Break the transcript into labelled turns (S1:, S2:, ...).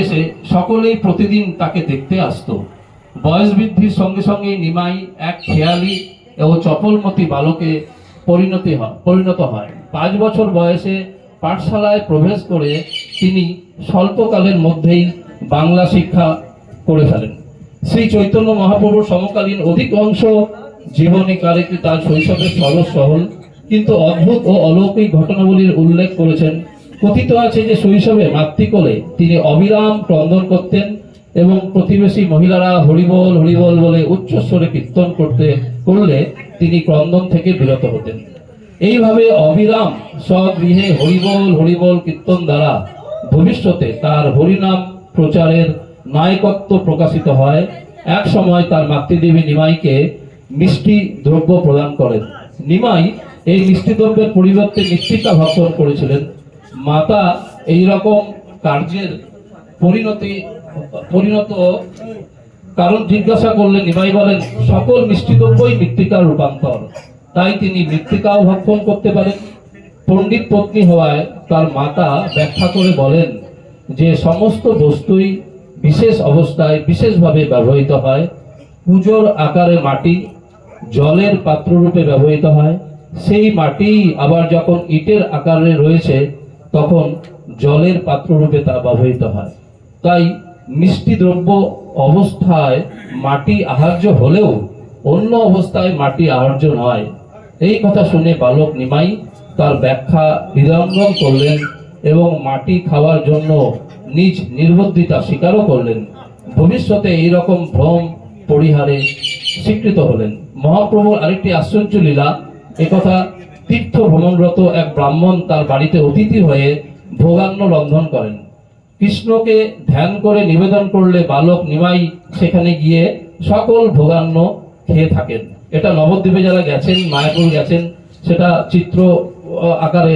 S1: এসে সকলেই প্রতিদিন তাকে দেখতে আসতো। বয়স বৃদ্ধির সঙ্গে সঙ্গে নিমাই এক খেয়ালি ও চপলমতি বালকে পরিণত হয়। 5 বছর বয়সে পাঠশালায় প্রবেশ করে তিনি স্বল্পকালের মধ্যেই বাংলা শিক্ষা করে ফেলেন। শ্রী চৈতন্য মহাপ্রভুর সমকালীন অধিকাংশ জীবনী কালে তার শৈশবের সরস সহল কিন্তু অদ্ভুত ও অলৌকিক ঘটনাবলীর উল্লেখ করেছেন। কথিত আছে যে শৈশবে মাতৃকোলে তিনি অবিরাম ক্রন্দন করতেন এবং প্রতিবেশী মহিলারা হরিবল হরিবল বলে উচ্চস্বরে কীর্তন করলে তিনি ক্রন্দন থেকে বিরত হতেন। এইভাবে অবিরাম স্বগৃহে হরিবল হরিবল কীর্তন দ্বারা ভবিষ্যতে তার হরিনাম প্রচারের নায়কত্ব প্রকাশিত হয়। এক সময় তার মাতৃদেবী নিমাইকে মিষ্টি দ্রব্য প্রদান করেন। নিমাই এই মিষ্টি দ্রব্যের পরিবর্তে মৃত্তিকা ভক্ষণ করেছিলেন। মাতা এই রকম কার্যের পরিণত কারণ জিজ্ঞাসা করলে নিমাই বলেন, সকল মিষ্টি দ্রব্যই মৃত্তিকার রূপান্তর, তাই তিনি মৃত্তিকাও ভক্ষণ করতে পারেন। পণ্ডিত পত্নী হওয়ায় তার মাতা ব্যাখ্যা করে বলেন যে সমস্ত বস্তুই বিশেষ অবস্থায় বিশেষভাবে ব্যবহৃত হয়। পুজোর আকারে মাটি জলের পাত্ররূপে ব্যবহৃত হয়, সেই মাটি আবার যখন ইটের আকারে রয়েছে তখন জলের পাত্ররূপে তা ব্যবহৃত হয়। তাই মিষ্টি দ্রব্য অবস্থায় মাটি আহার্য হলেও অন্য অবস্থায় মাটি আহার্য নয়। এই কথা শুনে বালক নিমাই তার ব্যাখ্যা হৃদয়ঙ্গম করলেন এবং মাটি খাওয়ার জন্য নিজ নির্বুদ্ধিতা স্বীকারও করলেন। ভবিষ্যতে এইরকম ভ্রম পরিহারে স্বীকৃত হলেন। মহাপ্রভুর আরেকটি আশ্চর্য লীলা, একথা তীর্থ ভ্রমণরত এক ব্রাহ্মণ তার বাড়িতে অতিথি হয়ে ভোগান্ন রন্ধন করেন। কৃষ্ণকে ধ্যান করে নিবেদন করলে বালক নিমাই সেখানে গিয়ে সকল ভোগান্ন খেয়ে থাকেন। এটা নবদ্বীপে যারা গেছেন, মায়াপুর গেছেন, সেটা চিত্র আকারে